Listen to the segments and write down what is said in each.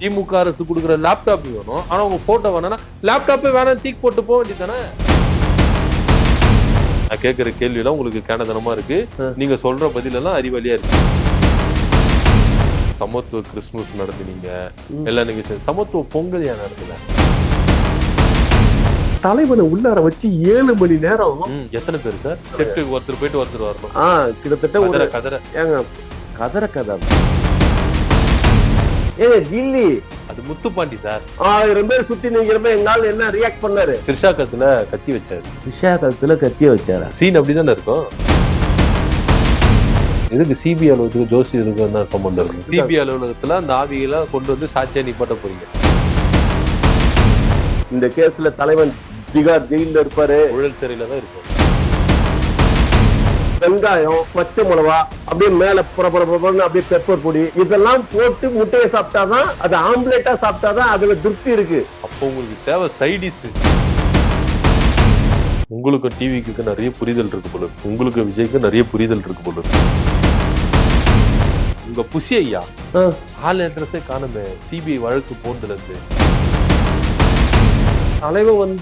திமுக அரசு கொடுக்குற லேப்டாப் வேணும், ஆனா உங்க போட்டோ வேணா லேப்டாப்பே வேணாம் தீக்கு போட்டு போக வேண்டியதானே. நான் கேட்கிற கேள்வி எல்லாம் உங்களுக்கு கேனதனமா இருக்கு, நீங்க சொல்ற பதில் எல்லாம் அறிவாளியா இருக்கு. சமத்துவ கிறிஸ்துமஸ் நடத்துனீங்க எல்லாம், நீங்க சமத்துவ பொங்கல் ஏன் நடத்தல? தலைவனை உள்ளார வச்சு 7 மணி நேரம். எத்தனை பேர் சார்? செட்டுக்கு ஒருத்தர் போயிட்டு ஒருத்தர் வரணும். கிட்டத்தட்ட ஒரு கதற ஏங்க கதை ஏங்க கில்லி அது முத்துப்பாண்டி சார். 1000 பேர் சுத்தி நீங்கிறப்ப எங்கால என்ன ரியாக்ட் பண்ணாரு? த்ரிஷா கத்துல கத்தி வச்சாரு. த்ரிஷா கத்துல கத்திய வச்சாரு. சீன் அப்படிதானே இருக்கும். இதுக்கு சிபிஐ அலுவலகத்துக்கு ஜோசி இருக்கு தான் சம்பந்தம் இருக்கு. சிபிஐ அலுவலகத்துல அந்த ஆவிகளை கொண்டு வந்து சாட்சியா நிப்பாட்ட போறீங்க. இந்த கேஸ்ல தலைவன் திகார் ஜெயில இருப்பாரு, ஊழல் சிறையில தான் இருக்கும். வெங்காயம், பச்சை மிளகா, அப்படியே மேல புறப்புறன்னு அப்படியே பெப்பர் பொடி இதெல்லாம் போட்டு முட்டையை சாப்பிட்டாதான் அது ஆம்லேட்டா சாப்பிட்டாதான் அதுல திருப்தி இருக்கு. அப்போ உங்களுக்கு தேவை சைடிஸ். உங்களுக்கு டிவிக்கு நிறைய புரிதல் இருக்கு போல, உங்களுக்கு விஜய்க்கு நிறைய புரிதல் இருக்கு போல. உங்க புசி ஐயா ஆள் அட்ரஸே காணுமே சிபிஐ வழக்கு போனதுல இருந்து. தலைவன்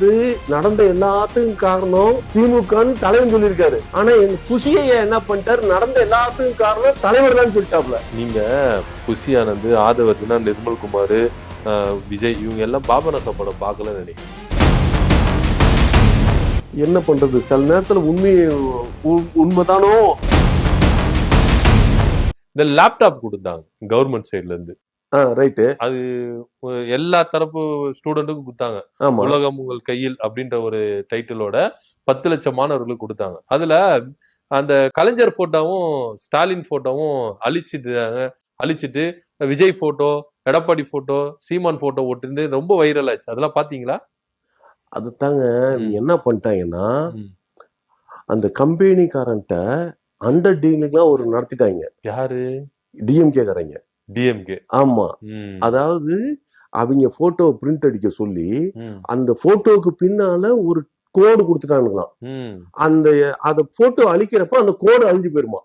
நடந்த எல்லாத்துக்கும் காரணம் திமுகன்னு தலைவன் சொல்லியிருக்காரு. ஆனா எங்க புசியை என்ன பண்ணிட்டாரு, நடந்த எல்லாத்துக்கும் காரணம் தலைவர் தான் சொல்லிட்டாப்ல. நீங்க புசி ஆனந்த், ஆதவர்ஜனா, நிர்மல்குமார், விஜய் இவங்க எல்லாம் பாபநாச படம் பார்க்கலன்னு நினைக்கிறேன். என்ன பண்றது, சில நேரத்துல உண்மைதானோ. இந்த லேப்டாப் கொடுத்தாங்க கவர்மெண்ட் சைட்ல இருந்து. ரைட்டு. அது எல்லா தரப்பு ஸ்டூடெண்ட்டுக்கும் கொடுத்தாங்க. உலகம் உங்கள் கையில் அப்படின்ற ஒரு டைட்டிலோட 10 லட்சம் மாணவர்களுக்கு கொடுத்தாங்க. அதுல அந்த கலைஞர் போட்டோவும் ஸ்டாலின் போட்டோவும் அழிச்சிட்டு விஜய் போட்டோ, எடப்பாடி போட்டோ, சீமான் போட்டோ ஒட்டு ரொம்ப வைரல் ஆச்சு. அதெல்லாம் பாத்தீங்களா? அதுதாங்க என்ன பண்ணிட்டாங்கன்னா, அந்த கம்பெனிக்காரன்ட்ட அண்டர் டீலிங்லாம் ஒரு நடத்திட்டாங்க. யாரு? டிஎம்கே காரங்க. டிஎம்கே. ஆமா. அதாவது அவங்க போட்டோ பிரிண்ட் அடிக்க சொல்லி அந்த போட்டோவுக்கு பின்னால ஒரு கோடு கொடுத்துட்டானுங்களாம். அந்த போட்டோ அழிக்கிறப்ப அந்த கோடு அழிஞ்சு போயிருமா.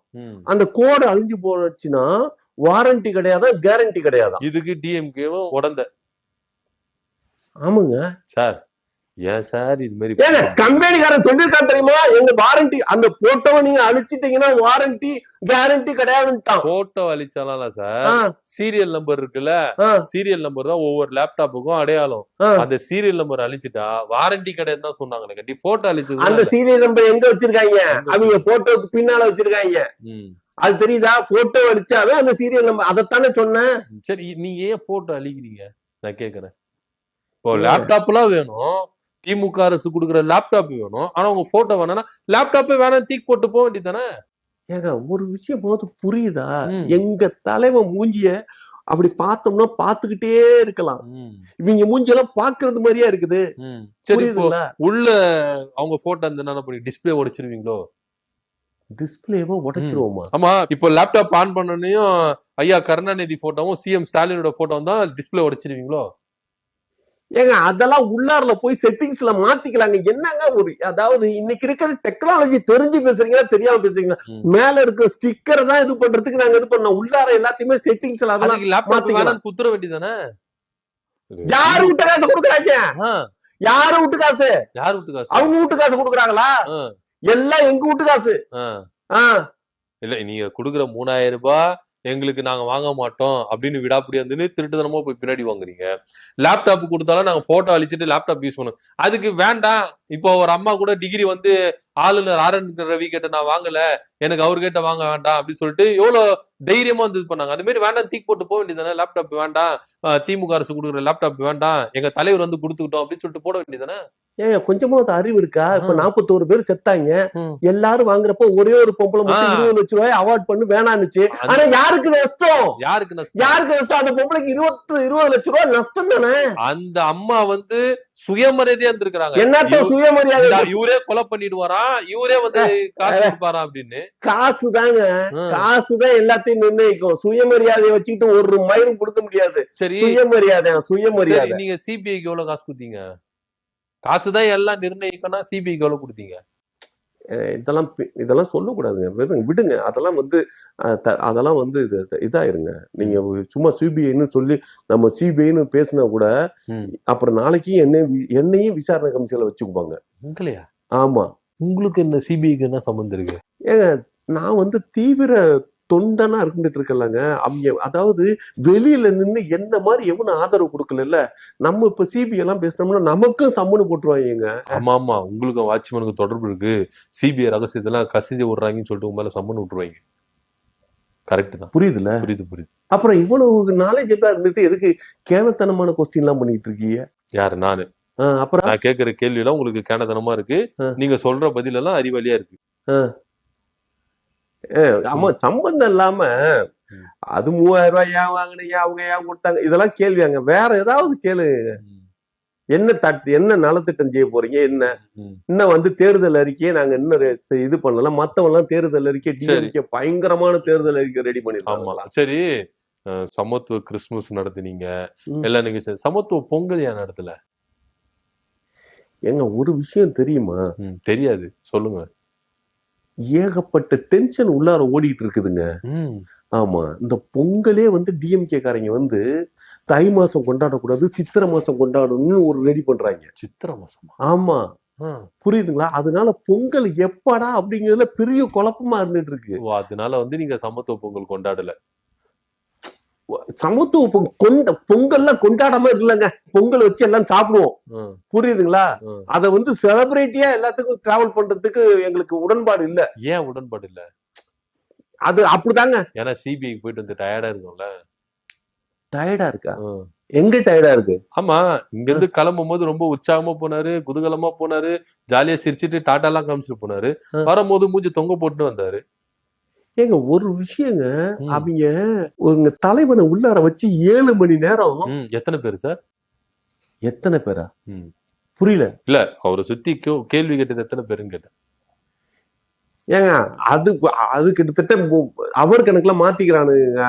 அந்த கோடு அழிஞ்சு போச்சுன்னா வாரண்டி கிடையாதா, கேரண்டி கிடையாதா. இதுக்கு டிஎம்கேவும் உடந்த. ஆமாங்க சார். ஏன் சார் இது மாதிரி கம்பெனிக்காரன் சொல்லிருக்கான் தெரியுமா, எங்க வாரண்டி அந்த போட்டோவை நீங்க அழிச்சிட்டீங்கன்னா வாரண்டி கேரண்டி கிடையாதுன்ட்டான். போட்டோ அழிச்சாலாம் சார் சீரியல் நம்பர் இருக்குல்ல, சீரியல் நம்பர் தான் ஒவ்வொரு லேப்டாப்புக்கும் அடையாளம். அந்த சீரியல் நம்பர் அழிச்சிட்டா வாரண்டி கிடையாதுன்னு தான் சொன்னாங்க. கட்டி போட்டோ அழிச்சு அந்த சீரியல் நம்பர் எங்க வச்சிருக்காங்க, அவங்க போட்டோக்கு பின்னால வச்சிருக்காங்க. அது தெரியுதா? போட்டோ அழிச்சாவே அந்த சீரியல் நம்பர். அதைத்தானே சொன்னேன். சரி, நீங்க ஏன் போட்டோ அழிக்கிறீங்க நான் கேக்குறேன். இப்போ லேப்டாப் எல்லாம் வேணும், திமுக அரசு கொடுக்குற லேப்டாப் வேணும், ஆனா உங்க போட்டோ வேணா லேப்டாப்பே வேணாம் தீக்கு போட்டு போக வேண்டியதானே. ஏங்க ஒரு விஷயம் போது புரியுதா? எங்க தலைவன் மூஞ்சிய அப்படி பார்த்தோம்னா பாத்துக்கிட்டே இருக்கலாம். இவங்க மூஞ்சியெல்லாம் பாக்குறது மாதிரியா இருக்குது. உள்ள அவங்க போட்டோ அந்த பண்ணி டிஸ்பிளே உடைச்சிருவீங்களோ? டிஸ்பிளேவா உடைச்சிருவோமா? ஆமா. இப்போ லேப்டாப் ஆன் பண்ணனையும் ஐயா கருணாநிதி போட்டோவும் சிஎம் ஸ்டாலினோட போட்டோவும் தான் டிஸ்பிளே உடைச்சிருவீங்களோ? ஏங்க அதெல்லாம் உள்ளார்ல போய் செட்டிங்ஸ்ல மாத்திக்கலாங்க. என்னங்க ஒரு, அதாவது இன்னைக்கு இருக்கிற டெக்னாலஜி தெரிஞ்சு பேசுறீங்களா தெரியாம பேசுறீங்களா? மேல இருக்கிற ஸ்டிக்கர் தான் இது பண்றதுக்கு நாங்க இது பண்ணோம். உள்ளார எல்லாத்தையுமே செட்டிங்ஸ்ல அதெல்லாம் லேப்டாப் குத்துற வேண்டியதானே. யாரு விட்டு காசு கொடுக்குறாங்க? யாரு விட்டு காசு? யாரு விட்டு காசு? அவங்க வீட்டு காசு கொடுக்குறாங்களா? எல்லாம் எங்க வீட்டு காசு. இல்ல நீங்க கொடுக்குற 3000 ரூபாய் எங்களுக்கு நாங்க வாங்க மாட்டோம் அப்படின்னு விடாப்படி வந்து திருட்டுத்தனமா போய் பின்னாடி வாங்குறீங்க. லேப்டாப் கொடுத்தாலும் நாங்க போட்டோ அழிச்சிட்டு லேப்டாப் யூஸ் பண்ணுவோம். அதுக்கு வேண்டாம். இப்போ ஒரு அம்மா கூட டிகிரி ஆளுநர் ஆர்.என். ரவி கிட்ட நான் வாங்கல, எனக்கு அவரு கிட்ட வாங்க வேண்டாம் அப்படின்னு சொல்லிட்டு எவ்வளவு தைரியமா இது பண்ணாங்க. அது மாதிரி வேண்டாம் தீக்கு போட்டு போக வேண்டியதானே. லேப்டாப் வேண்டாம், திமுக அரசு கொடுக்குற லேப்டாப் வேண்டாம், எங்க தலைவர் கொடுத்துக்கிட்டோம் அப்படின்னு சொல்லிட்டு போட வேண்டியதானே. ஏங்க கொஞ்சமாவது அறிவு இருக்கா? இப்ப 41 பேர் செத்தாங்க. எல்லாரும் வாங்குறப்ப ஒரே ஒரு பொம்பளை மட்டும் 20 லட்சம் ரூபாய் அவார்ட் பண்ணு வேணான்னுச்சு. ஆனா யாருக்கு நஷ்டம்? யாருக்கு நஷ்டம்? யாருக்கு நஷ்டம்? அந்த பொம்பளைக்கு 20 லட்சம் ரூபாய் நஷ்டம் தானே. அந்த அம்ா சுயமரியாதையா இருந்திருக்காங்க. என்னத்த சுயமரியாதை? இவரே கொலை பண்ணிடுவாரா, இவரே காசு கொடுப்பாரா அப்படின்னு. காசுதாங்க, காசுதான் எல்லாத்தையும் நிர்ணயிக்கும். சுயமரியாதையை வச்சுக்கிட்டு ஒரு மயிலும் கொடுக்க முடியாது. சரி, சுயமரியாதை. நீங்க சிபிஐக்கு எவ்வளவு காசு கொடுத்தீங்க? காசுதான் எல்லாம் நிர்ணயிக்கணும். சிபிஐக்கு எவ்வளவு கொடுத்தீங்க? இதெல்லாம் சொல்லக்கூடாதுங்க. விடுங்க. அதெல்லாம் வந்து அதெல்லாம் வந்து இதாயிருங்க. நீங்க சும்மா சிபிஐன்னு சொல்லி நம்ம சிபிஐன்னு பேசினா கூட அப்புறம் நாளைக்கு என்னையும் விசாரணை கமிஷன்ல வச்சுக்குவாங்க. உங்களையா? ஆமா. உங்களுக்கு என்ன சிபிஐக்கு என்ன சம்பந்தம் இருக்கு? ஏங்க நான் வந்து தீவிர தொண்டனா இருந்துட்டு இருக்கலங்க. அவங்க அதாவது வெளியில நின்னு என்ன மாதிரி எவனும் ஆதரவு கொடுக்கல. நம்ம இப்ப சிபிஐ எல்லாம் பேசினோம்னா நமக்கும் சம்மனு போட்டுருவாங்க. ஆமா ஆமா, உங்களுக்கு வாட்ச்மேனுக்கு தொடர்பு இருக்கு, சிபிஐ ரகசியத்தெல்லாம் கசிஞ்சு விடுறாங்கன்னு சொல்லிட்டு உங்க மேல சம்மன் விட்டுருவாங்க. கரெக்ட் தான். புரியுதுல? புரியுது. அப்புறம் இவ்வளவு நாலேஜ் எல்லாம் இருந்துட்டு எதுக்கு கேனத்தனமான கொஸ்டின் எல்லாம் பண்ணிட்டு இருக்கீங்க? யாரு? நானு? அப்புறம் நான் கேட்கிற கேள்வி எல்லாம் உங்களுக்கு கேனத்தனமா இருக்கு, நீங்க சொல்ற பதில் எல்லாம் அறிவாளியா இருக்கு. ஆமா, சம்பந்தம் இல்லாம அது 3000 ரூபாய் ஏன் வாங்கினீங்க, அவங்க ஏன் கொடுத்தாங்க, இதெல்லாம் கேள்வியாங்க. வேற ஏதாவது கேளு. என்ன நலத்திட்டம் செய்ய போறீங்க? என்ன இன்னும் வந்து தேர்தல் அறிக்கையை நாங்க இன்னும் இது பண்ணலாம். மத்தவங்க எல்லாம் தேர்தல் அறிக்கை டிஎம்கே பயங்கரமான தேர்தல் அறிக்கை ரெடி பண்ணிருக்காங்க. சரி, சமத்துவ கிறிஸ்துமஸ் நடத்துனீங்க, எல்லாம் நீங்க சமத்துவ பொங்கல் ஏன் நடத்தல? ஏங்க ஒரு விஷயம் தெரியுமா? தெரியாது, சொல்லுங்க. ஏகப்பட்ட டென்ஷன் உள்ளார ஓடிட்டு இருக்குதுங்க. ஆமா, இந்த பொங்கலே வந்து டிஎம்கே காரங்க வந்து தை மாசம் கொண்டாடக்கூடாது, சித்திரை மாசம் கொண்டாடணும்னு ஒரு ரெடி பண்றாங்க. சித்திரை மாசம்? ஆமா, புரியுதுங்களா? அதனால பொங்கல் எப்படா அப்படிங்கிறதுல பெரிய குழப்பமா இருந்துட்டு இருக்கு. அதனால வந்து நீங்க சமத்துவ பொங்கல் கொண்டாடல? சமத்துவ பொங்கல்லாம் கொண்டாடாம இல்லைங்க. பொங்கல் வச்சு எல்லாம் சாப்பிடுவோம், புரியுதுங்களா? அத வந்து செலிபிரேட்டியா எல்லாத்துக்கும் டிராவல் பண்றதுக்கு எங்களுக்கு உடன்பாடு இல்ல. ஏன் உடன்பாடு இல்ல? அது அப்படிதாங்க. ஏன்னா சிபிஐக்கு போயிட்டு வந்து டயர்டா இருக்கும்ல. டயர்டா இருக்கா? எங்க டயர்டா இருக்கு? ஆமா, இங்க இருந்து கிளம்பும் போது ரொம்ப உற்சாகமா போனாரு, குதூகலமா போனாரு, ஜாலியா சிரிச்சுட்டு டாட்டா எல்லாம் காமிச்சிட்டு போனாரு. வரும்போது மூஞ்சி தொங்க போட்டு வந்தாரு. ஏங்க ஒரு விஷயங்க, அவங்க உங்க தலைவனை உள்ளார வச்சு 7 மணி நேரம். எத்தனை பேரு சார்? எத்தனை பேரா? புரியல. இல்ல, அவரை சுத்தி கேள்வி கேட்டது எத்தனை பேருன்னு கேட்டேன். ஏங்க அது கிட்டத்தட்ட அவர் கணக்குல மாத்திக்கிறானுங்க.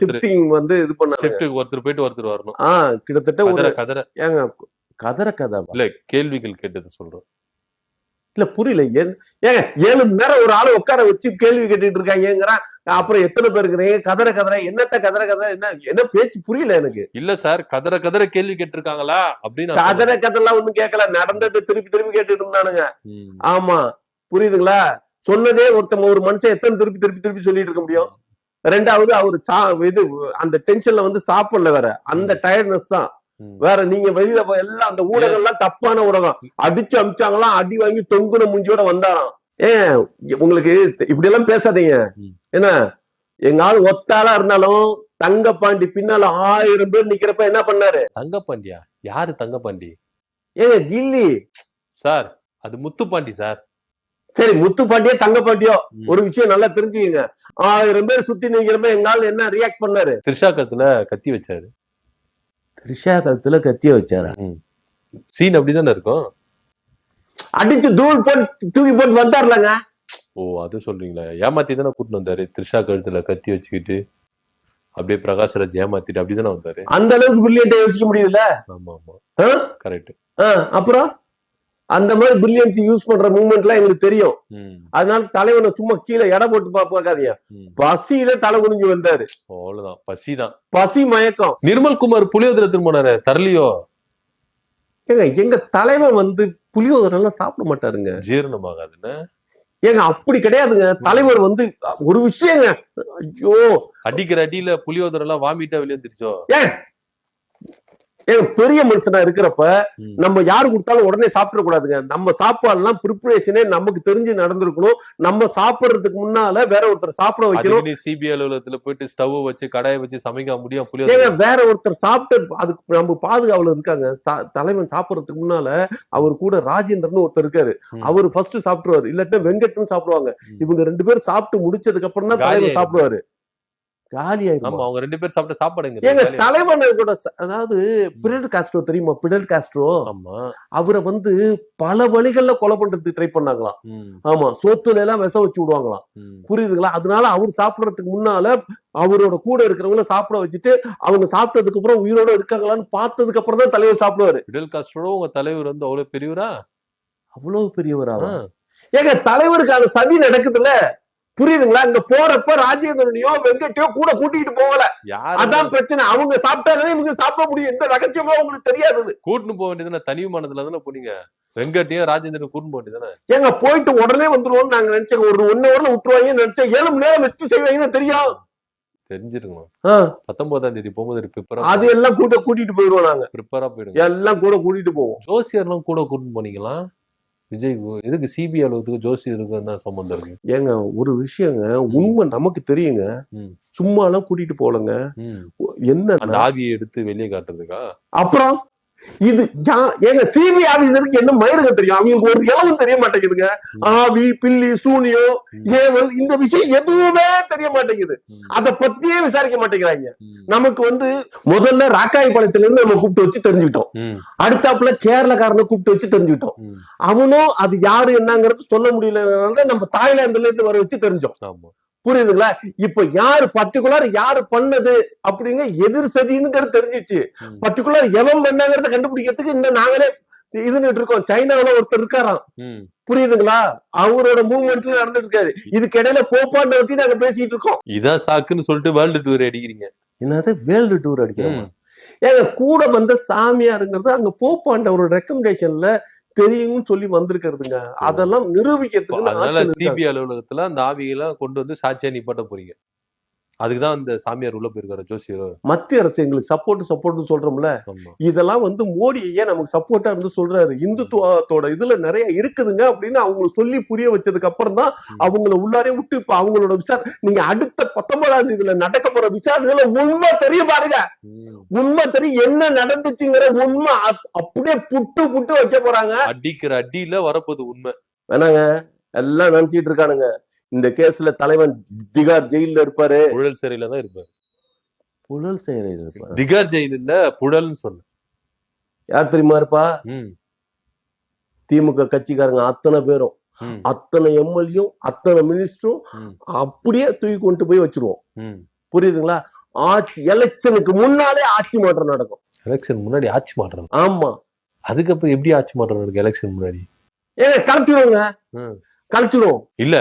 ஷிஃப்டிங் வந்து இது பண்ண ஒருத்தர் போயிட்டு ஒருத்தர் வரணும். கிட்டத்தட்ட ஏங்க கதற இல்ல, கேள்விகள் கேட்டது சொல்றோம். இல்ல புரியல. ஏங்க 7 மணி நேரம் ஒரு ஆளை உட்கார வச்சு கேள்வி கேட்டுட்டு இருக்காங்கிறான். அப்புறம் எத்தனை பேர் இருக்கிறீங்க? கதற என்னத்த கதற என்ன பேச்சு புரியல எனக்கு. இல்ல சார், கதற கேள்வி கேட்டிருக்காங்களா அப்படின்னு. கதறெல்லாம் ஒண்ணும் கேட்கல, நடந்ததை திருப்பி கேட்டுட்டு இருந்தானுங்க. ஆமா, புரியுதுங்களா? சொன்னதே ஒரு மனுஷன் எத்தனை திருப்பி சொல்லிட்டு இருக்க முடியும்? ரெண்டாவது அவரு இது அந்த டென்ஷன்ல வந்து சாப்பிடல, வேற அந்த டயர்ட்னஸ் தான் வேற. நீங்க வெளியில எல்லாம் அந்த ஊடகம் எல்லாம் தப்பான ஊடகம் அடிச்சு அமிச்சாங்களாம், அடி வாங்கி தொங்குன முஞ்சியோட வந்தாராம். உங்களுக்கு இப்படி எல்லாம் பேசாதீங்க. என்ன, எங்க ஆள் ஒத்தாளா இருந்தாலும் தங்கப்பாண்டி பின்னால 1000 பேர் நிக்கிறப்ப என்ன பண்ணாரு? தங்கப்பாண்டியா? யாரு தங்கப்பாண்டி? ஏங்க கில்லி சார், அது முத்துப்பாண்டி சார். சரி, முத்துப்பாண்டியோ தங்கப்பாண்டியோ ஒரு விஷயம் நல்லா தெரிஞ்சுக்கங்க. 1000 பேர் சுத்தி நிக்கிறப்ப எங்க ஆள் என்ன ரியாக்ட் பண்ணாரு? த்ரிஷா கழுத்துல கத்தி வச்சாரு. த்ரிஷா கழுத்துல கத்திய வச்சாரா? சீன் அப்படிதானே இருக்கும். அடிச்சு தூள் போட்டு தூக்கி போட்டு வந்தாருலங்க. ஓ, அது சொல்றீங்களா? ஏமாத்தி தானே கூட்டிட்டு வந்தாரு. த்ரிஷா கழுத்துல கத்தி வச்சுக்கிட்டு அப்படியே பிரகாஷ்ராஜ் ஏமாத்திட்டு அப்படிதானே வந்தாரு. அந்த அளவுக்கு பிரில்லியன்ட்டா யோசிக்க முடியுதுல்ல? ஆமா, கரெக்ட். அப்புறம் அந்த மாதிரி பிரில்லியன்ஸ் யூஸ் பண்ற மூவ்மெண்ட்லாம் எங்களுக்கு தெரியும். அதனால தலைவனை சும்மா கீழே எடை போட்டு பார்க்காதீங்க. பசியில தலை குனிஞ்சு வந்தாரு. அவ்வளவுதான், பசிதான், பசி மயக்கம். நிர்மல்குமார் புளியோதரை திரும்பினாரு, தரலையோ? எங்க தலைவன் வந்து புளியோதரை எல்லாம் சாப்பிட மாட்டாருங்க, ஜீரணமாகாதுன்னு. ஏங்க அப்படி கிடையாதுங்க. தலைவர் வந்து ஒரு விஷயங்க, ஐயோ அடிக்கிற அடியில புளியோதரை எல்லாம் வாமிட்டா வெளியே வந்துருச்சோ. பெரிய மனுஷனா இருக்கிறப்ப நம்ம யாரு கொடுத்தாலும் உடனே சாப்பிட கூடாதுங்க. நம்ம சாப்பாடு எல்லாம் ப்ரிப்பரேஷனே நமக்கு தெரிஞ்சு நடந்திருக்கணும். நம்ம சாப்பிடுறதுக்கு முன்னால வேற ஒருத்தர் சாப்பிட வைக்கணும். சிபிஐ அலுவலகத்துல போயிட்டு ஸ்டவ் வச்சு கடாயை வச்சு சமைக்க முடியும்? வேற ஒருத்தர் சாப்பிட்டு அதுக்கு நம்ம பாதுகாவலர் இருக்காங்க. தலைவன் சாப்பிடறதுக்கு முன்னால அவர் கூட ராஜேந்திரன் ஒருத்தர் இருக்காரு, அவரு ஃபர்ஸ்ட் சாப்பிடுவாரு, இல்லாட்டா வெங்கட்னு சாப்பிடுவாங்க. இவங்க 2 பேரும் சாப்பிட்டு முடிச்சதுக்கு அப்புறம் தான் தலைவன் சாப்பிடுவாரு. காலியாயிரும். அவங்க 2 பேர் சாப்பிட்ட சாப்பாடுங்க. ஏங்க தலைவன் கூட, அதாவது பிடல் காஸ்ட்ரோ தெரியுமா? பிடல் காஸ்ட்ரோ, அவரை வந்து பல வழிகள்ல கொலை பண்றதுக்கு ட்ரை பண்ணாங்களாம். ஆமா, சோத்துல எல்லாம் விஷம் வச்சு விடுவாங்களாம், புரியுதுங்களா? அதனால அவர் சாப்பிடறதுக்கு முன்னால அவரோட கூட இருக்கிறவங்கள சாப்பிட வச்சுட்டு அவங்க சாப்பிட்டதுக்கு அப்புறம் உயிரோட இருக்காங்களான்னு பார்த்ததுக்கு அப்புறம் தான் தலைவர் சாப்பிடுவாரு. பிடல் காஸ்ட்ரோ உங்க தலைவர் வந்து அவ்வளவு பெரியவரா? அவ்வளவு பெரியவரா? ஏங்க தலைவருக்கான சதி நடக்குதுல்ல, புரியுதுங்களா? இங்க போறப்ப ராஜேந்திரனையோ வெங்கட்டையோ கூட கூட்டிட்டு போகல, அதான் பிரச்சனை. அவங்க சாப்பிட்டாலே இவங்க சாப்பிட முடியும். எந்த ரகசியமா உங்களுக்கு தெரியாது. கூட்டுன்னு போக வேண்டியதுதானே, தனி விமானத்துல தானே போனீங்க. வெங்கட்டையும் ராஜேந்திரன் கூட்டு போண்டிதானே. ஏங்க போயிட்டு உடனே வந்துருவோம்னு நாங்க நினைச்சோம். ஒரு 1 ஹவர்ல விட்டுருவாங்கன்னு நினைச்சோம். 7 மணி நேரம் வச்சு செய்வாங்கன்னு தெரியும். தெரிஞ்சிருக்கணும். 19ஆம் தேதி போகும்போது அது எல்லாம் கூட்டிட்டு போயிடுவோம். நாங்க ப்ரிப்பேரா போயிடுவோம். எல்லாம் கூட கூட்டிட்டு போவோம். ஜோசியர்லாம் கூட கூட்டிட்டு போனீங்களா? விஜய் எதுக்கு சிபிஐ அலுவலகத்துக்கு ஜோசியருக்கு என்ன சம்பந்தம் இருக்கு? ஏங்க ஒரு விஷயங்க, உண்மை நமக்கு தெரியுங்க. சும்மா எல்லாம் கூட்டிட்டு போலங்க. என்ன அந்த ஆவியை எடுத்து வெளியே காட்டுறதுக்கா? அப்புறம் இது ஏங்க சிபிஐ ஆபீசருக்கு என்ன மயிருங்க தெரியும்? அவங்களுக்கு ஒரு இளவும் தெரிய மாட்டேங்குதுங்க. ஆவி, பில்லி, சூனியம், ஏவல், இந்த விஷயம் எதுவுமே தெரிய மாட்டேங்குது. அத பத்தியே விசாரிக்க மாட்டேங்கிறாங்க. நமக்கு முதல்ல ராக்காயபாளையத்துல இருந்து நம்ம கூப்பிட்டு வச்சு தெரிஞ்சுக்கிட்டோம். அடுத்தாப்புல கேரளக்காரனை கூப்பிட்டு வச்சு தெரிஞ்சுக்கிட்டோம். அவனும் அது யாரு என்னங்கிறது சொல்ல முடியல. நம்ம தாய்லாந்துல இருந்து வர வச்சு தெரிஞ்சோம். புரியுதுங்களா? இப்ப யாரு பர்டிகுலர் யாரு பண்ணது அப்படிங்க எதிர் சதின்னு தெரிஞ்சிச்சு. பர்டிகுலர் எவன் பண்ணாங்கிறத கண்டுபிடிக்கிறதுக்கு இன்னும் நாங்களே இதுன்னு இருக்கோம். சைனாவில ஒருத்தர் இருக்காராம், புரியுதுங்களா? அவரோட மூவ்மெண்ட்ல நடந்துட்டு இருக்காரு. இதுக்கு இடையில போப்பாண்ட பத்தி நாங்க பேசிட்டு இருக்கோம். இதான் சாக்குன்னு சொல்லிட்டு வேர்ல்டு டூர் அடிக்கிறீங்க. என்னது வேர்ல்டு டூர் அடிக்கிறோம்? ஏங்க கூட வந்த சாமியாருங்கிறது அங்க போப்பாண்டவரோட ரெக்கமெண்டேஷன்ல தெரியும்னு சொல்லி வந்திருக்கிறதுங்க. அதெல்லாம் நிரூபிக்கிறதுக்கு சிபிஐ அலுவலகத்துல அந்த ஆவியெல்லாம் கொண்டு வந்து சாட்சியா நிப்பாட்ட போறீங்க. அதுக்குதான் அந்த சாமியார் உள்ள போயிருக்காரு ஜோசியர். மத்திய அரசு எங்களுக்கு சப்போர்ட் சொல்றோம்ல, இதெல்லாம் மோடியே நமக்கு சப்போர்ட்டா இருந்து சொல்றாரு. இந்துத்துவத்தோட இதுல நிறைய இருக்குதுங்க அப்படின்னு அவங்க சொல்லி புரிய வச்சதுக்கு அப்புறம் தான் அவங்கள உள்ளாரே விட்டு இப்ப அவங்களோட விசாரணை, நீங்க அடுத்த 19ஆம் தேதியில நடக்க போற விசாரணையில உண்மை தெரிய பாருங்க. உண்மை தெரியும் என்ன நடந்துச்சுங்கிற உண்மை அப்படியே புட்டு வைக்க போறாங்க. அடிக்கிற அடியில வரப்போது உண்மை வேணாங்க. எல்லாம் நினைச்சிட்டு இருக்கானுங்க இந்த கேஸ்ல தலைவன் திகார் ஜெயில இருப்பாரு. புழல் சிறையில தான் இருப்பாரு. புழல் சிறையில இருப்பாரு. திகார் ஜெயில இல்ல, புழல்னு சொல்லு. யார் தெரியுமா இருப்பா? திமுக கட்சிக்காரங்க அத்தனை பேரும், அத்தனை எம்எல்ஏயும் அத்தனை மினிஸ்டரும் அப்படியே தூக்கி கொண்டு போய் வச்சிருவோம். புரியுதுங்களா? ஆட்சி எலெக்ஷனுக்கு முன்னாலே ஆட்சி மாற்றம் நடக்கும். எலெக்ஷன் முன்னாடி ஆட்சி மாற்றம்? ஆமா. அதுக்கப்புறம் எப்படி ஆட்சி மாற்றம் நடக்கும்? எலெக்ஷன் முன்னாடி கழிச்சிடுவோம். இல்ல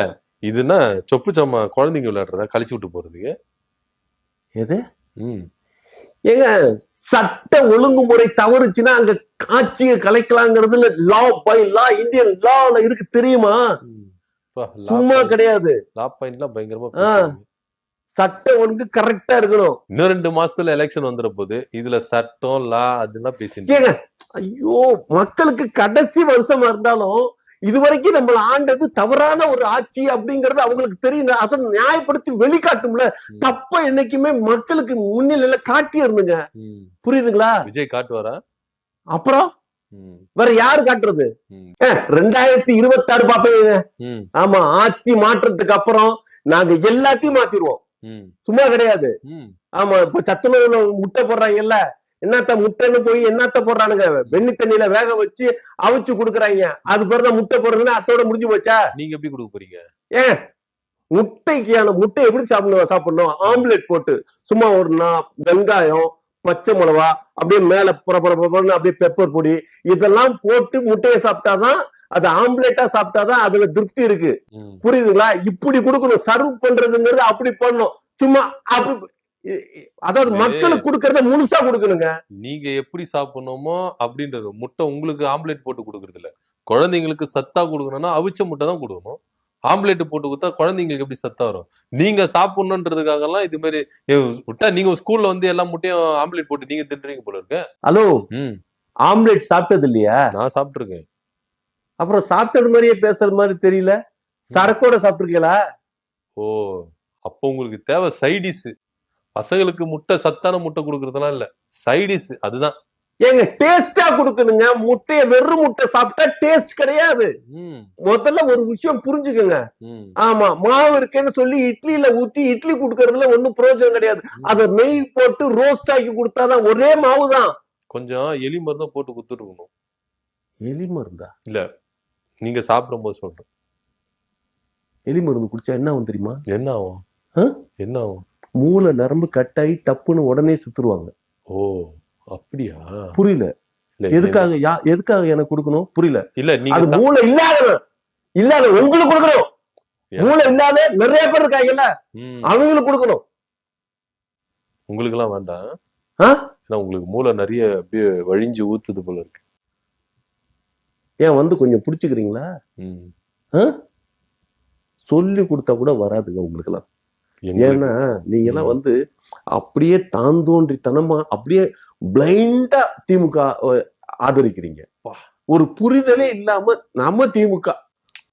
இதுன்னா சொப்பு சம்மா குழந்தைங்க விளையாடுறதா கழிச்சு விட்டு போறதுக்கு? எது? ஏங்க சட்ட ஒழுங்குமுறை தவறுச்சுன்னா அங்க ஆட்சியை கலைக்கலாங்கிறதுல லா பை லா, இந்தியன் லால இருக்கு தெரியுமா? சும்மா கிடையாது. லா பாயிண்ட்லாம் பயங்கரமா. சட்ட ஒழுங்கு கரெக்டா இருக்கணும். இன்னும் 2 மாசத்துல எலெக்ஷன் வந்துற போது இதுல சட்டம் லா அதெல்லாம் பேசிட்டு. ஐயோ, மக்களுக்கு கடைசி வருஷமா இருந்தாலும் இதுவரைக்கும் நம்மள ஆண்டது தவறான ஒரு ஆட்சி அப்படிங்கறது அவங்களுக்கு தெரியும். அதை நியாயப்படுத்தி வெளிக்காட்டும்ல. தப்ப என்னைக்குமே மக்களுக்கு முன்னிலையில காட்டி இருந்துங்க. புரியுதுங்களா? விஜய் காட்டுவாரா? அப்புறம் வேற யாரு காட்டுறது? 2026 பாப்பீங்க. ஆமா, ஆட்சி மாற்றத்துக்கு அப்புறம் நாங்க எல்லாத்தையும் மாத்திடுவோம். சும்மா கிடையாது. ஆமா, இப்ப சத்துணவுல முட்டை போடுறாங்கல்ல, என்னத்த முட்டைன்னு போய் என்னத்த போடுறானுங்க, வெண்ணி தண்ணியில வேக வச்சு அவிச்சு குடுக்குறாங்க. அது பிறகு முட்டை போடுறதுன்னா அத்தோட முடிஞ்சு போச்சா? நீங்க எப்படி கொடுக்க போறீங்க? முட்டை எப்படி சாப்பிடணும்? ஆம்லெட் போட்டு சும்மா ஒரு வெங்காயம், பச்சை மிளகா, அப்படியே மேல அப்படியே பெப்பர் பொடி இதெல்லாம் போட்டு முட்டையை சாப்பிட்டாதான் அது ஆம்லெட்டா சாப்பிட்டாதான் அதுல திருப்தி இருக்கு. புரியுதுங்களா? இப்படி கொடுக்கணும். சர்வ் பண்றதுங்கிறது அப்படி பண்ணணும். சும்மா அப்படி, அதாவது மக்களுக்கு கொடுக்கறத முழுசா கொடுக்கணுங்க. நீங்க எப்படி சாப்பிடணுமோ அப்படின்றது. முட்டை உங்களுக்கு ஆம்லெட் போட்டு கொடுக்கறது இல்ல. குழந்தைங்களுக்கு சத்தா கொடுக்கணும்னா அவிச்ச முட்டை தான் கொடுக்கணும். ஆம்லெட் போட்டு கொடுத்தா குழந்தைங்களுக்கு எப்படி சத்தா வரும்? நீங்க சாப்பிடணுன்றதுக்காக எல்லாம் இது மாதிரி விட்டா நீங்க ஸ்கூல்ல எல்லா முட்டையும் ஆம்லெட் போட்டு நீங்க தின்றீங்க போல இருக்கு. ஹலோ, ஆம்லெட் சாப்பிட்டது இல்லையா? நான் சாப்பிட்டுருக்கேன். அப்புறம் சாப்பிட்டது மாதிரியே பேசுறது மாதிரி தெரியல. சரக்கோட சாப்பிட்டுருக்கீங்களா? ஓ, அப்போ உங்களுக்கு தேவை சைடிஸ். பசங்களுக்கு முட்டை சத்தான முட்டை கொடுக்கறதெல்லாம் இல்ல, சைடிஸ். அதுதான் ஏங்க டேஸ்டா கொடுக்கணுங்க. முட்டையை வெறும் முட்டை சாப்பிட்டா டேஸ்ட் கிடையாது. முதல்ல ஒரு விஷயம் புரிஞ்சுக்கங்க. ஆமா, மாவு இருக்குன்னு சொல்லி இட்லியில ஊத்தி இட்லி கொடுக்கறதுல ஒன்னும் பிரயோஜனம் கிடையாது. அத நெய் போட்டு ரோஸ்ட் ஆக்கி கொடுத்தாதான் ஒரே மாவு தான். கொஞ்சம் எலி மருந்தா போட்டு குத்துட்டு இருக்கணும். எலி மருந்தா? இல்ல, நீங்க சாப்பிடும் போது சொல்றேன். எலி மருந்து குடிச்சா என்ன ஆகும் தெரியுமா? என்ன ஆகும்? என்ன ஆகும்? மூளை நரம்பு கட்டாயி டப்புன்னு உடனே செத்துருவாங்க. ஓ, அப்படியா? புரியல. எதுக்காக எனக்கு கொடுக்கணும்? புரியல. இல்ல, நீங்க மூளை இல்லாதவன் இல்லாத உங்களுக்கு கொடுக்கணும். மூளை இல்லாத நிறைய பேர் இருக்காங்கல்ல, அவங்களுக்கு கொடுக்கணும். உங்களுக்கு எல்லாம் வேண்டாம். ஏன்னா உங்களுக்கு மூளை நிறைய அப்படியே வழிஞ்சு ஊத்துது போல இருக்கு. ஏன் வந்து கொஞ்சம் பிடிச்சுக்கிறீங்களா? சொல்லி கொடுத்தா கூட வராதுங்க உங்களுக்கு எல்லாம். ஏன்னா நீங்க எல்லாம் வந்து அப்படியே தாந்தோன்றித்தனமா அப்படியே பிளைண்டா திமுக ஆதரிக்கிறீங்க. ஒரு புரிதலே இல்லாம நம்ம திமுக.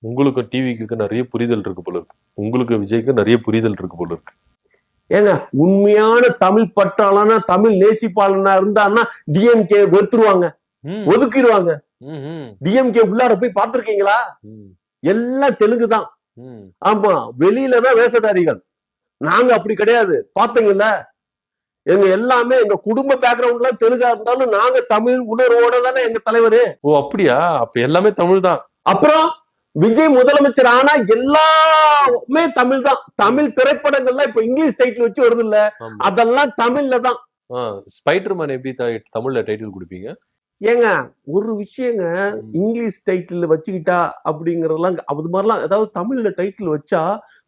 உங்களுக்கு டிவிக்கு நிறைய புரிதல் இருக்கு போல இருக்கு. உங்களுக்கு விஜய்க்கு நிறைய புரிதல் இருக்கு போல இருக்கு. ஏங்க உண்மையான தமிழ் பற்றாளனா தமிழ் நேசிப்பாளனா இருந்தான்னா டிஎம்கே வெறுத்துருவாங்க, ஒதுக்கிடுவாங்க. டிஎம்கே உள்ளார போய் பாத்திருக்கீங்களா? எல்லாம் தெலுங்கு தான். ஆமா, வெளியிலதான் வேஷதாரிகள். நாங்க அப்படி கிடையாது. பாத்தீங்கல்ல, எங்க எல்லாமே எங்க குடும்ப பேக்ரவுண்ட்ல தெலுங்கா இருந்தாலும் நாங்க தமிழ் உணர்வோட தானே எங்க தலைவரு. ஓ அப்படியா? அப்ப எல்லாமே தமிழ் தான். அப்புறம் விஜய் முதலமைச்சர் ஆனா எல்லாமே தமிழ் தான். தமிழ் திரைப்படங்கள்லாம் இப்ப இங்கிலீஷ் டைட்டில் வச்சு வருது இல்ல, அதெல்லாம் தமிழ்ல தான். ஸ்பைடர்மேன் எப்படி தமிழ்ல டைட்டில் கொடுப்பீங்க? ஏங்க ஒரு விஷயங்க, இங்கிலீஷ் டைட்டில் வச்சுக்கிட்டா அப்படிங்கறதெல்லாம் அது மாதிரிலாம் ஏதாவது தமிழ்ல டைட்டில் வச்சா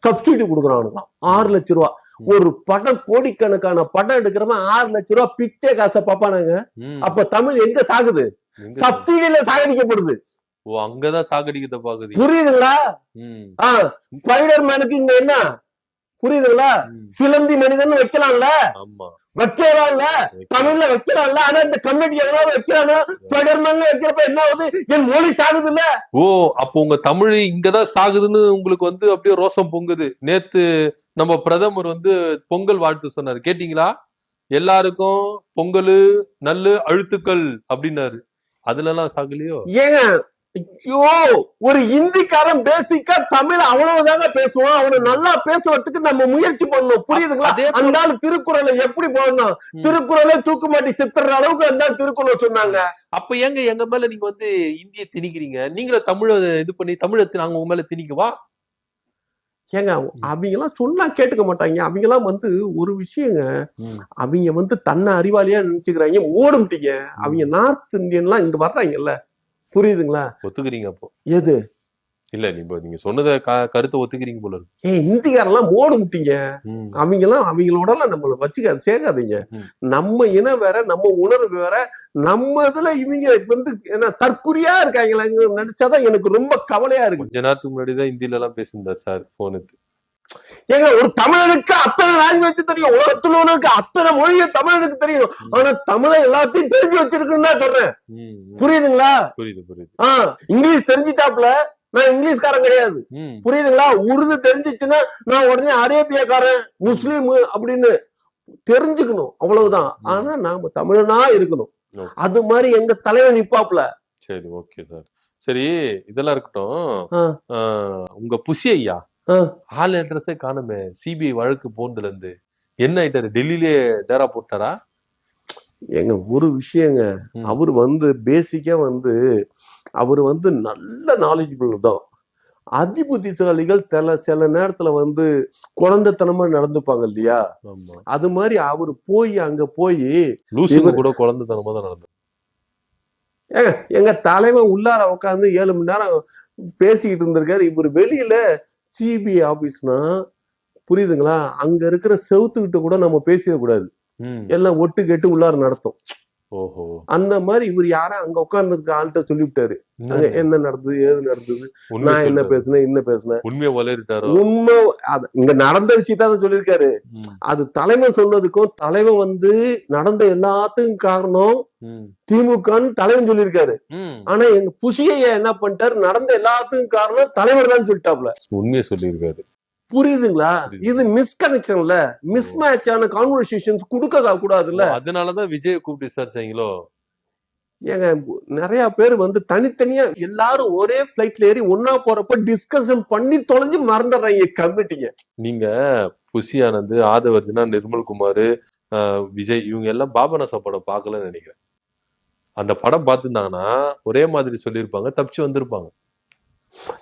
சப்சிடி கொடுக்குறானுங்களாம் 6 லட்சம் ரூபாய். ஒரு படம் கோடிக்கணக்கான படம் எடுக்கிறவன் 6 லட்சம் ரூபாய் பிச்சை காசை பாப்பானாங்க. அப்ப தமிழ் எங்க சாகுது? சப்சிடியில சாகடிக்கப்படுது. ஓ, அங்கதான் சாகடிக்கத பாக்குது. புரியுதுங்களா? ஸ்பைடர்மேனுக்கு இங்க என்ன புரியுதுங்களா? சிலந்தி மனிதன் வைக்கலாம்ல, வைக்கலாம்ல, தமிழ்ல வைக்கலாம்ல. ஆனா இந்த கம்யூனிட்டி எவ்வளவு வைக்கிறாங்க, ஸ்பைடர்மேன் வைக்கிறப்ப என்ன ஆகுது? என் மொழி சாகுது இல்ல. ஓ, அப்போ உங்க தமிழ் இங்கதான் சாகுதுன்னு உங்களுக்கு வந்து அப்படியே ரோசம் பொங்குது. நேத்து நம்ம பிரதமர் வந்து பொங்கல் வாழ்த்து சொன்னாரு, கேட்டீங்களா? எல்லாருக்கும் பொங்கல் நல்ல அழுத்துக்கள் அப்படின்னாரு. அதுல எல்லாம் சாகலையோ? ஏங்க ஐயோ, ஒரு இந்திக்காரன் பேசிக்கா தமிழ் அவ்வளவுதாங்க பேசுவான். அவனை நல்லா பேசுறதுக்கு நம்ம முயற்சி பண்ணணும். புரியுதுங்களா? அந்த திருக்குறளை எப்படி போடணும், திருக்குறளை தூக்கு மாட்டி சித்துற அளவுக்கு அந்த திருக்குறள் சொன்னாங்க. அப்ப ஏங்க எங்க மேல நீங்க வந்து இந்திய திணிக்கிறீங்க? நீங்கள தமிழ இது பண்ணி தமிழை நாங்க உங்க மேல திணிக்கவா? ஏங்க அவங்க எல்லாம் சொன்னா கேட்டுக்க மாட்டாங்க. அவங்க எல்லாம் வந்து ஒரு விஷயங்க, அவங்க வந்து தன்னை அறிவாளியா நினைச்சுக்கிறாங்க. ஓடும்ட்டீங்க. அவங்க நார்த் இந்தியன் எல்லாம் இங்க வர்றாங்கல்ல, புரியுதுங்களா? ஒத்துக்கிறீங்க அப்போ? எது இல்ல, நீங்க சொன்னத கருத்தை ஒத்துக்கிறீங்க போல இருக்கு. இந்திக்காரெல்லாம் ஓடு முட்டிங்க. அவங்க எல்லாம் அவங்களோட எல்லாம் நம்மள வச்சுக்க சேர்க்காதீங்க. நம்ம இனம் வேற, நம்ம உணர்வு வேற. நம்ம இதுல இவங்க வந்து என்ன தற்குறியா இருக்காங்களா நினைச்சாதான் எனக்கு ரொம்ப கவலையா இருக்கு. கொஞ்ச நேரத்துக்கு முன்னாடிதான் ஹிந்தில எல்லாம் பேசியிருந்தார் சார் போனுக்கு. ஏங்க ஒரு தமிழனுக்கு அத்தனை லாங்குவேஜ் தெரியும், உலகத்துல உள்ளவனுக்கு அத்தனை மொழியை தமிழனுக்கு தெரியும். ஆனா தமிழை எல்லாத்தையும் தெரிஞ்சு வச்சிருக்குன்னு தான் சொல்றேன். புரியுதுங்களா? புரியுது. இங்கிலீஷ் தெரிஞ்சிட்டாப்ல நான் இங்கிலீஷ்காரன் கிடையாது. புரியுதுங்களா? உருது தெரிஞ்சிச்சுன்னா நான் உடனே அரேபியக்காரன், முஸ்லீம் அப்படின்னு தெரிஞ்சுக்கணும், அவ்வளவுதான். ஆனா நாம தமிழனா இருக்கணும். அது மாதிரி எங்க தலைவன் நிப்பாப்ல. சரி, ஓகே சார். சரி, இதெல்லாம் இருக்கட்டும். உங்க புசி ஐயா ஆள் அட்ரஸே காணுமே. சிபிஐ வழக்கு போனதுல இருந்து என்ன ஆயிட்டாரு? டெல்லியிலே டேரா போட்டாரா? எங்க ஒரு விஷயங்க, அவரு வந்து பேசிக்கா வந்து அவரு வந்து நல்ல நாலேஜபிள் தான். அதிபுத்திசாலிகள் சில நேரத்துல வந்து குழந்தைத்தனமா நடந்துப்பாங்க இல்லையா? அது மாதிரி அவரு போய் அங்க போய் கூட குழந்தைத்தனமா தான் நடந்து. எங்க தலைவன் உள்ளார உட்காந்து 7 மணி நேரம் பேசிக்கிட்டு இருந்திருக்காரு. இவரு வெளியில சிபிஐ ஆபீஸ்னா புரியுதுங்களா, அங்க இருக்கிற செவுத்துக்கிட்ட கூட நம்ம பேசிடக்கூடாது. எல்லாம் ஒட்டு கேட்டு உள்ளார நடத்தும். ஓஹோ, அந்த மாதிரி இவர் யாரா அங்க உட்கார்ந்து இருக்க ஆள்கிட்ட சொல்லிவிட்டாரு, என்ன நடந்தது, ஏது நடந்தது, நான் என்ன பேசுனேன் உண்மையை வளரிட்டாரு. உண்மை இங்க நடந்த விஷயத்தான் சொல்லியிருக்காரு. அது தலைவன் சொன்னதுக்கும், தலைவன் வந்து நடந்த எல்லாத்துக்கும் காரணம் திமுகன்னு தலைவன் சொல்லியிருக்காரு. ஆனா எங்க புசிய என்ன பண்ணிட்டாரு, நடந்த எல்லாத்துக்கும் காரணம் தலைவர் தான் சொல்லிட்டாப்ல. உண்மையை சொல்லியிருக்காரு. புரியுதுங்களா? இது மிஸ்கனெக்ஷன்ல மிஸ் மேட்ச் ஆன கான்வர்சேஷன்ஸ் கொடுக்க கூடாதுல்ல. அதனாலதான் விஜய் கூப்பிட்டு விசாரிச்சாங்களோ? ஏங்க நிறைய பேர் வந்து தனித்தனியா எல்லாரும் ஒரே பிளைட்ல ஏறி ஒன்னா போறப்ப டிஸ்கஷன் பண்ணி தொலைஞ்சு மறந்துடுறாங்க கமிட்டிங்க. நீங்க புசி ஆனந்த், ஆதவர்ஜனா, நிர்மல்குமார், விஜய் இவங்க எல்லாம் பாபநாசா படம் பார்க்கலன்னு நினைக்கிறேன். அந்த படம் பார்த்துருந்தாங்கன்னா ஒரே மாதிரி சொல்லியிருப்பாங்க, தப்பிச்சு வந்திருப்பாங்க.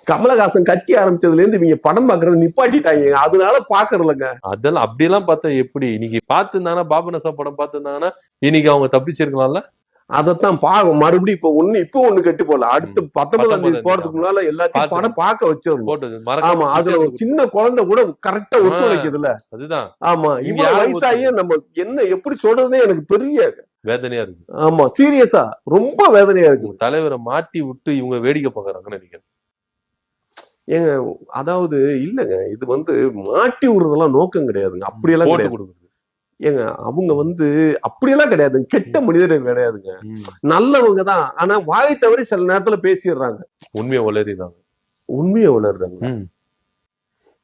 கமலஹாசன் கட்சி ஆரம்பிச்சதுல இருந்து இவங்க படம் பாக்குறது நிப்பாட்டிட்டாங்க, அதனால பாக்குறதுலங்க. அதெல்லாம் அப்படியெல்லாம் பார்த்தா எப்படி? இன்னைக்கு பார்த்துருந்தாங்கன்னா, பாபநாசா படம் பார்த்துருந்தாங்கன்னா இன்னைக்கு அவங்க தப்பிச்சிருக்கலாம்ல. அதத்தான் மறுபடியும் இப்ப ஒண்ணு கெட்டு போல அடுத்து 19ஆம் தேதி போறதுக்கு முன்னால எல்லாத்தையும் படம் பார்க்க வச்சிடணும். ஆமா, அதுல ஒரு சின்ன குழந்தை கூட கரெக்டா ஒத்துழைக்குதுல்ல. அதுதான். ஆமா, இவ்வளவு வயசாகியும் நம்ம என்ன எப்படி சொல்றதுன்னே எனக்கு பெரிய வேதனையா இருக்கு. ஆமா, சீரியஸா ரொம்ப வேதனையா இருக்கு. தலைவரை மாட்டி விட்டு இவங்க வேடிக்கை பாக்குறாங்கன்னு நினைக்கிறேன். ஏங்க, அதாவது இல்லங்க, இது மாட்டி விடுறதெல்லாம் நோக்கம் கிடையாதுங்க. அப்படியெல்லாம் கிடையாது. ஏங்க, அவங்க அப்படியெல்லாம் கிடையாதுங்க. கெட்ட மனிதர்கள் கிடையாதுங்க, நல்லவங்க தான். ஆனா வாய் தவறி சில நேரத்துல பேசிடுறாங்க, உண்மையை வளர்றாங்க.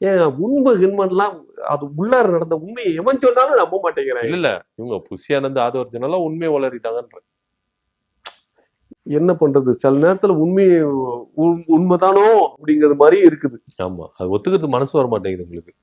ஏங்க, உண்மை கிண்மன்லாம் அது உள்ளார நடந்த உண்மையை எவன் சொன்னாலும் நம்ப மாட்டேங்கிறாங்க. இல்ல இவங்க புஷியானந்த் ஆதவர்ஜனெல்லாம் உண்மையை வளரிட்டாங்கன்ற. என்ன பண்றது, சில நேரத்துல உண்மைதானோ அப்படிங்கிற மாதிரி இருக்குது. ஆமா, அது ஒத்துக்கிறது மனசு வர மாட்டேங்குது உங்களுக்கு.